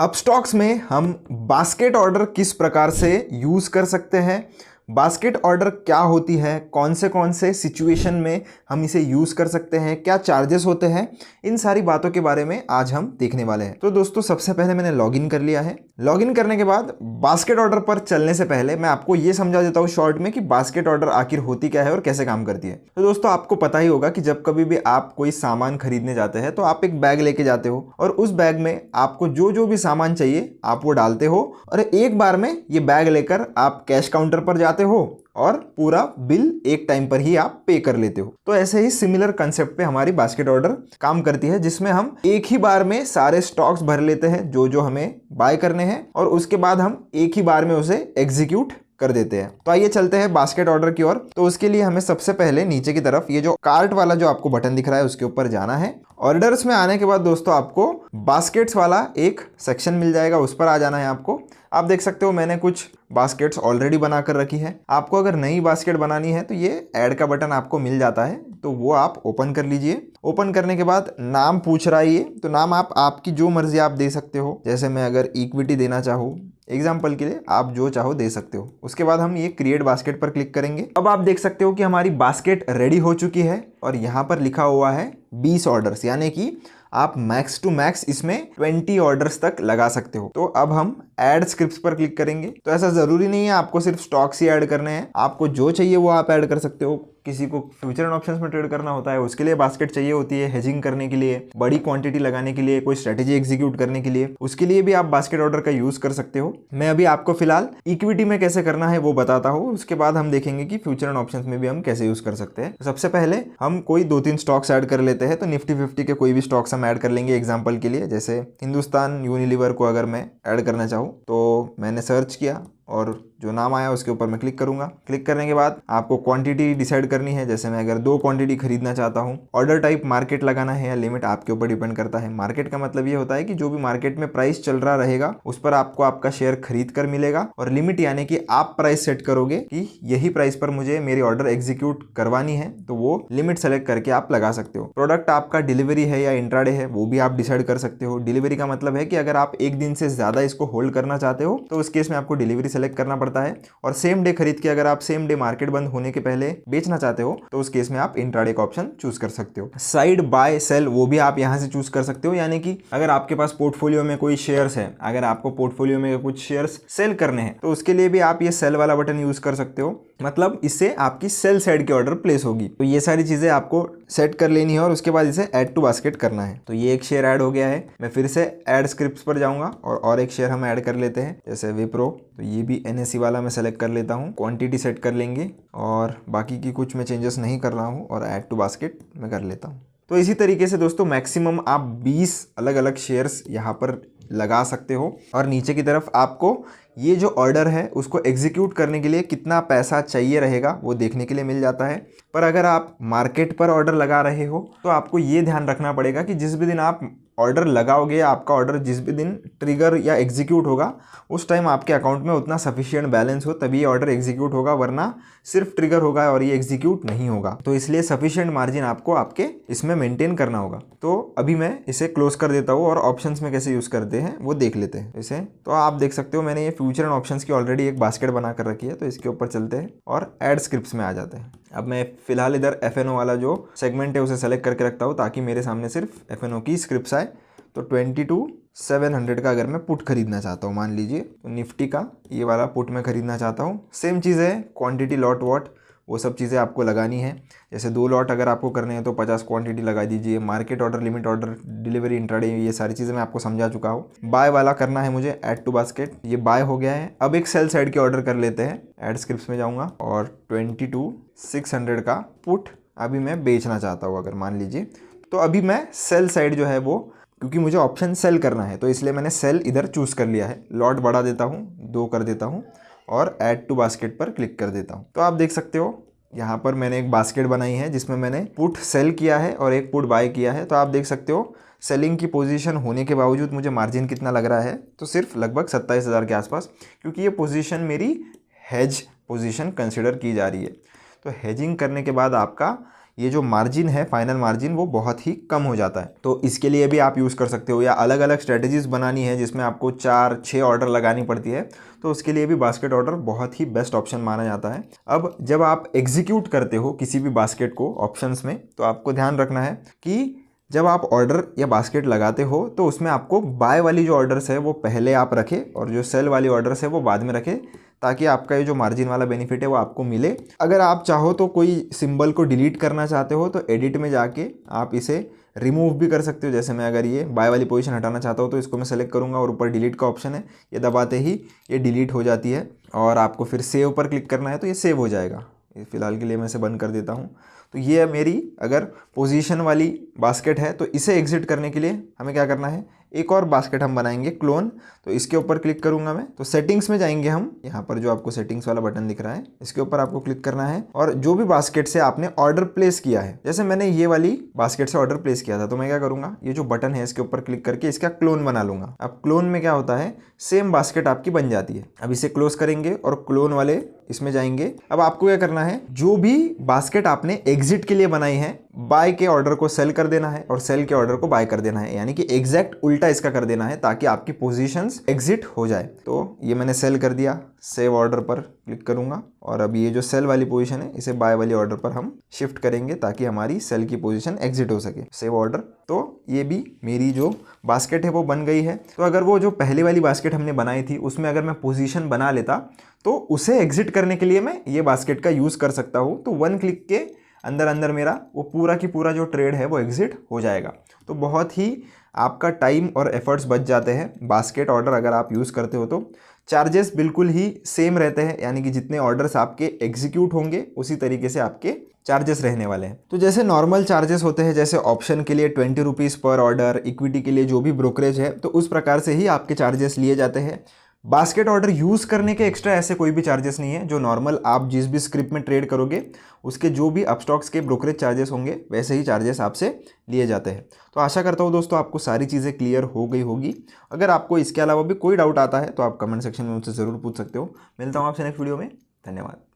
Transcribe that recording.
अब स्टॉक्स में हम बास्केट ऑर्डर किस प्रकार से यूज कर सकते हैं, बास्केट ऑर्डर क्या होती है, कौन से सिचुएशन में हम इसे यूज कर सकते हैं, क्या चार्जेस होते हैं, इन सारी बातों के बारे में आज हम देखने वाले हैं। तो दोस्तों सबसे पहले मैंने लॉगिन कर लिया है। लॉगिन करने के बाद बास्केट ऑर्डर पर चलने से पहले मैं आपको ये समझा देता हूँ शॉर्ट में कि बास्केट ऑर्डर आखिर होती क्या है और कैसे काम करती है। तो दोस्तों आपको पता ही होगा कि जब कभी भी आप कोई सामान खरीदने जाते हैं तो आप एक बैग लेके जाते हो और उस बैग में आपको जो जो भी सामान चाहिए आप वो डालते हो और एक बार में ये बैग लेकर आप कैश काउंटर पर जाते हो और पूरा बिल एक टाइम पर ही आप पे कर लेते हो। तो ऐसे ही सिमिलर कंसेप्ट पे हमारी बास्केट ऑर्डर काम करती है, जिसमें हम एक ही बार में सारे स्टॉक्स भर लेते हैं जो जो हमें बाय करने हैं और उसके बाद हम एक ही बार में उसे एग्जीक्यूट कर देते हैं। तो आइए चलते हैं बास्केट ऑर्डर की ओर। तो उसके लिए हमें सबसे पहले नीचे की तरफ ये जो कार्ट वाला जो आपको बटन दिख रहा है उसके ऊपर जाना है। ऑर्डर्स में आने के बाद दोस्तों आपको बास्केट्स वाला एक सेक्शन मिल जाएगा, उस पर आ जाना है आपको। आप देख सकते हो मैंने कुछ बास्केट्स ऑलरेडी बना कर रखी है। आपको अगर नई बास्केट बनानी है तो ये ऐड का बटन आपको मिल जाता है, तो वो आप ओपन कर लीजिए। ओपन करने के बाद नाम पूछ रहा है ये, तो नाम आप आपकी जो मर्जी आप दे सकते हो। जैसे मैं अगर इक्विटी देना चाहूँ एग्जाम्पल के लिए, आप जो चाहो दे सकते हो। उसके बाद हम ये क्रिएट बास्केट पर क्लिक करेंगे। अब आप देख सकते हो कि हमारी बास्केट रेडी हो चुकी है और यहाँ पर लिखा हुआ है 20 ऑर्डर्स, यानी कि आप मैक्स टू मैक्स इसमें 20 ऑर्डर्स तक लगा सकते हो। तो अब हम ऐड स्क्रिप्ट्स पर क्लिक करेंगे। तो ऐसा जरूरी नहीं है आपको सिर्फ स्टॉक्स ही ऐड करने हैं, आपको जो चाहिए वो आप ऐड कर सकते हो। किसी को फ्यूचर एंड ऑप्शंस में ट्रेड करना होता है, उसके लिए बास्केट चाहिए होती है, हेजिंग करने के लिए, बड़ी क्वांटिटी लगाने के लिए, कोई स्ट्रेटेजी एग्जीक्यूट करने के लिए, उसके लिए भी आप बास्केट ऑर्डर का यूज कर सकते हो। मैं अभी आपको फिलहाल इक्विटी में कैसे करना है वो बताता हूँ, उसके बाद हम देखेंगे कि फ्यूचर एंड ऑप्शंस में भी हम कैसे यूज कर सकते हैं। सबसे पहले हम कोई 2-3 स्टॉक्स ऐड कर लेते हैं। तो निफ्टी 50 के कोई भी स्टॉक्स हम ऐड कर लेंगे एग्जाम्पल के लिए। जैसे हिंदुस्तान यूनिलीवर को अगर मैं ऐड करना चाहूँ तो मैंने सर्च किया और जो नाम आया उसके ऊपर मैं क्लिक करूंगा। क्लिक करने के बाद आपको क्वांटिटी डिसाइड करनी है। जैसे मैं अगर 2 क्वांटिटी खरीदना चाहता हूं, ऑर्डर टाइप मार्केट लगाना है या लिमिट आपके ऊपर डिपेंड करता है। मार्केट का मतलब ये होता है कि जो भी मार्केट में प्राइस चल रहा रहेगा उस पर आपको आपका शेयर खरीद कर मिलेगा, और लिमिट यानी कि आप प्राइस सेट करोगे कि यही प्राइस पर मुझे मेरी ऑर्डर एग्जीक्यूट करवानी है, तो वो लिमिट सेलेक्ट करके आप लगा सकते हो। प्रोडक्ट आपका डिलीवरी है या इंट्राडे है वो भी आप डिसाइड कर सकते हो। डिलीवरी का मतलब है कि अगर आप एक दिन से ज्यादा इसको होल्ड करना चाहते हो तो उस केस में आपको डिलीवरी सेलेक्ट करना पड़ता है। और सेम डे खरीद के अगर आप सेम डे मार्केट बंद होने के पहले बेचना चाहते हो तो उस केस में आप इंट्राडे का ऑप्शन चूज कर सकते हो। साइड बाय सेल वो भी आप यहां से चूज कर सकते हो, यानी कि अगर आपके पास पोर्टफोलियो में कोई शेयर्स है, अगर आपको पोर्टफोलियो में कुछ शेयर्स सेल करने हैं तो उसके लिए भी आप ये सेल वाला बटन यूज कर सकते हो। मतलब इससे आपकी सेल साइड की ऑर्डर प्लेस होगी। तो ये सारी चीजें आपको सेट कर लेनी है और उसके बाद इसे ऐड टू बास्केट करना है। तो ये एक शेयर ऐड हो गया है। मैं फिर से ऐड स्क्रिप्ट्स पर जाऊंगा और एक शेयर हम ऐड कर लेते हैं, जैसे विप्रो। तो ये भी NSE वाला मैं सेलेक्ट कर लेता हूँ, क्वांटिटी सेट कर लेंगे और बाकी की कुछ मैं चेंजेस नहीं कर रहा हूँ और ऐड टू बास्केट मैं कर लेता हूँ। तो इसी तरीके से दोस्तों मैक्सिमम आप 20 अलग अलग शेयर्स यहाँ पर लगा सकते हो और नीचे की तरफ आपको ये जो ऑर्डर है उसको एग्जीक्यूट करने के लिए कितना पैसा चाहिए रहेगा वो देखने के लिए मिल जाता है। पर अगर आप मार्केट पर ऑर्डर लगा रहे हो तो आपको ये ध्यान रखना पड़ेगा कि जिस भी दिन आप ऑर्डर लगाओगे, आपका ऑर्डर जिस भी दिन ट्रिगर या एग्जीक्यूट होगा उस टाइम आपके अकाउंट में उतना सफिशिएंट बैलेंस हो, तभी ऑर्डर एग्जीक्यूट होगा, वरना सिर्फ ट्रिगर होगा और ये एग्जीक्यूट नहीं होगा। तो इसलिए सफिशिएंट मार्जिन आपको आपके इसमें मेंटेन करना होगा। तो अभी मैं इसे क्लोज कर देता हूँ और ऑप्शंस में कैसे यूज करते हैं वो देख लेते हैं इसे। तो आप देख सकते हो मैंने ये फ्यूचर एंड ऑप्शंस की ऑलरेडी एक बास्केट बना कर रखी है। तो इसके ऊपर चलते हैं और ऐड स्क्रिप्ट्स में आ जाते हैं। अब मैं फिलहाल इधर FNO वाला जो सेगमेंट है उसे सेलेक्ट करके रखता हूँ ताकि मेरे सामने सिर्फ FNO की स्क्रिप्ट्स आए। तो 22,700 का अगर मैं पुट खरीदना चाहता हूँ, मान लीजिए, तो निफ्टी का ये वाला पुट मैं खरीदना चाहता हूँ। सेम चीज़ है, क्वांटिटी लॉट वॉट वो सब चीज़ें आपको लगानी है। जैसे 2 लॉट अगर आपको करने हैं तो 50 क्वांटिटी लगा दीजिए। Market order, limit order, delivery, intraday, ये सारी चीज़ें मैं आपको समझा चुका हूँ। बाय वाला करना है मुझे, ऐड टू बास्केट, ये बाय हो गया है। अब एक सेल साइड की ऑर्डर कर लेते हैं। ऐड स्क्रिप्ट्स में जाऊँगा और 22,600 का पुट अभी मैं बेचना चाहता हूँ अगर मान लीजिए। तो अभी मैं सेल साइड जो है वो, क्योंकि मुझे ऑप्शन सेल करना है तो इसलिए मैंने सेल इधर चूज कर लिया है। लॉट बढ़ा देता हूँ, 2 कर देता हूँ और ऐड टू बास्केट पर क्लिक कर देता हूँ। तो आप देख सकते हो यहाँ पर मैंने एक बास्केट बनाई है जिसमें मैंने पुट सेल किया है और एक पुट बाय किया है। तो आप देख सकते हो सेलिंग की पोजीशन होने के बावजूद मुझे मार्जिन कितना लग रहा है, तो सिर्फ लगभग 27,000 के आसपास, क्योंकि ये पोजीशन मेरी हेज पोजीशन कंसिडर की जा रही है। तो हेजिंग करने के बाद आपका ये जो मार्जिन है, फाइनल मार्जिन, वो बहुत ही कम हो जाता है। तो इसके लिए भी आप यूज़ कर सकते हो, या अलग अलग स्ट्रेटजीज बनानी है जिसमें आपको 4-6 ऑर्डर लगानी पड़ती है, तो उसके लिए भी बास्केट ऑर्डर बहुत ही बेस्ट ऑप्शन माना जाता है। अब जब आप एग्जीक्यूट करते हो किसी भी बास्केट को ऑप्शंस में, तो आपको ध्यान रखना है कि जब आप ऑर्डर या बास्केट लगाते हो तो उसमें आपको बाय वाली जो ऑर्डर्स है वो पहले आप रखें और जो सेल वाली ऑर्डर्स है वो बाद में रखें, ताकि आपका ये जो मार्जिन वाला बेनिफिट है वो आपको मिले। अगर आप चाहो तो कोई सिंबल को डिलीट करना चाहते हो तो एडिट में जाके आप इसे रिमूव भी कर सकते हो। जैसे मैं अगर ये बाय वाली पोजीशन हटाना चाहता हूँ तो इसको मैं सेलेक्ट करूँगा और ऊपर डिलीट का ऑप्शन है, ये दबाते ही ये डिलीट हो जाती है। और आपको फिर सेव पर क्लिक करना है तो ये सेव हो जाएगा। फ़िलहाल के लिए मैं इसे बंद कर देता हूँ। तो ये है मेरी अगर पोजीशन वाली बास्केट है, तो इसे एग्जिट करने के लिए हमें क्या करना है, एक और बास्केट हम बनाएंगे क्लोन। तो इसके ऊपर क्लिक करूंगा मैं, तो सेटिंग्स में जाएंगे हम, यहाँ पर जो आपको सेटिंग्स वाला बटन दिख रहा है इसके ऊपर आपको क्लिक करना है। और जो भी बास्केट से आपने ऑर्डर प्लेस किया है, जैसे मैंने ये वाली बास्केट से ऑर्डर प्लेस किया था, तो मैं क्या करूंगा, ये जो बटन है इसके ऊपर क्लिक करके इसका क्लोन बना लूंगा। अब क्लोन में क्या होता है, सेम बास्केट आपकी बन जाती है। अब इसे क्लोज करेंगे और क्लोन वाले इसमें जाएंगे। अब आपको क्या करना है, जो भी बास्केट आपने एग्जिट के लिए बनाई है, बाय के ऑर्डर को सेल कर देना है और सेल के ऑर्डर को बाय कर देना है, यानी कि एग्जैक्ट उल्टा इसका कर देना है ताकि आपकी पोजीशंस एग्जिट हो जाए। तो ये मैंने सेल कर दिया, सेव ऑर्डर पर क्लिक करूंगा और अब ये जो सेल वाली पोजीशन है इसे बाय वाली ऑर्डर पर हम शिफ्ट करेंगे ताकि हमारी सेल की पोजीशन एग्जिट हो सके। सेव ऑर्डर, तो ये भी मेरी जो बास्केट है वो बन गई है। तो अगर वो जो पहली वाली बास्केट हमने बनाई थी उसमें अगर मैं पोजीशन बना लेता तो उसे एग्जिट करने के लिए मैं ये बास्केट का यूज़ कर सकता हूँ। तो वन क्लिक के अंदर अंदर मेरा वो पूरा की पूरा जो ट्रेड है वो एग्जिट हो जाएगा। तो बहुत ही आपका टाइम और एफर्ट्स बच जाते हैं बास्केट ऑर्डर अगर आप यूज़ करते हो तो। चार्जेस बिल्कुल ही सेम रहते हैं, यानी कि जितने ऑर्डर्स आपके एग्जीक्यूट होंगे उसी तरीके से आपके चार्जेस रहने वाले हैं। तो जैसे नॉर्मल चार्जेस होते हैं, जैसे ऑप्शन के लिए 20 रुपीज़ पर ऑर्डर, इक्विटी के लिए जो भी ब्रोकरेज है, तो उस प्रकार से ही आपके चार्जेस लिए जाते हैं। बास्केट ऑर्डर यूज़ करने के एक्स्ट्रा ऐसे कोई भी चार्जेस नहीं है। जो नॉर्मल आप जिस भी स्क्रिप्ट में ट्रेड करोगे उसके जो भी अपस्टॉक्स के ब्रोकरेज चार्जेस होंगे वैसे ही चार्जेस आपसे लिए जाते हैं। तो आशा करता हूँ दोस्तों आपको सारी चीज़ें क्लियर हो गई होगी। अगर आपको इसके अलावा भी कोई डाउट आता है तो आप कमेंट सेक्शन में मुझसे ज़रूर पूछ सकते हो। मिलता हूँ आपसे नेक्स्ट वीडियो में। धन्यवाद।